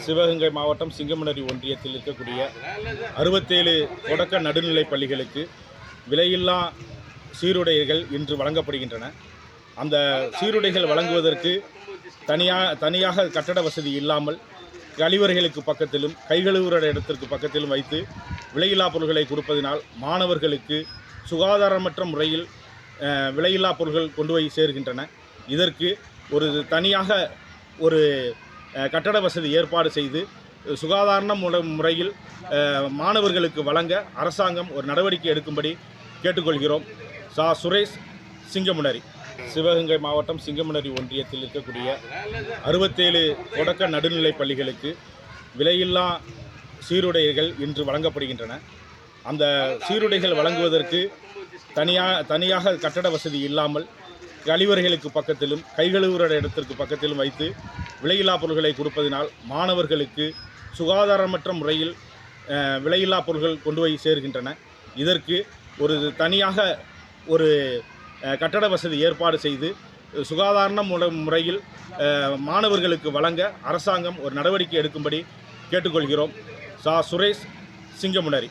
சிவகங்கை மாவட்டம் சிங்கமனரி ஒன்றியத்தில் இருக்கக்கூடிய 67 தொடக்க நடுநிலைப் பள்ளிகளுக்கு விலையில்லா சீருடைகள் இன்று வழங்கப்படுகின்றன. அந்த சீருடைகள் வழங்குவதற்கு தனியாக கட்டட வசதி இல்லாமல் கழிவறைகளுக்கு பக்கத்திலும் கைகழுவுற இடத்திற்கு பக்கத்திலும் வைத்து விலையில்லா பொருட்களை கொடுப்பதினால் மாணவர்களுக்கு சுகாதாரமற்ற முறையில் விலையில்லா பொருட்கள் கொண்டு போய் சேர்கின்றன. இதற்கு தனியாக ஒரு கட்டட வசதி ஏற்பாடு செய்து சுகாதார முறையில் மாணவர்களுக்கு வழங்க அரசாங்கம் ஒரு நடவடிக்கை எடுக்கும்படி கேட்டுக்கொள்கிறோம். சுரேஷ், சிங்கமுனரி. சிவகங்கை மாவட்டம் சிங்கமனரி ஒன்றியத்தில் இருக்கக்கூடிய 67 தொடக்க நடுநிலைப் பள்ளிகளுக்கு விலையில்லா சீருடைகள் இன்று வழங்கப்படுகின்றன. அந்த சீருடைகள் வழங்குவதற்கு தனியாக கட்டட வசதி இல்லாமல் கழிவறைகளுக்கு பக்கத்திலும் கைகழுவுற இடத்திற்கு பக்கத்திலும் வைத்து விலையில்லா பொருட்களை கொடுப்பதினால் மாணவர்களுக்கு சுகாதாரமற்ற முறையில் விலையில்லா பொருட்கள் கொண்டு போய் சேர்கின்றன. இதற்கு தனியாக ஒரு கட்டட வசதி ஏற்பாடு செய்து சுகாதார முறையில் மாணவர்களுக்கு வழங்க அரசாங்கம் ஒரு நடவடிக்கை எடுக்கும்படி கேட்டுக்கொள்கிறோம். சுரேஷ், சிங்கமுனரி.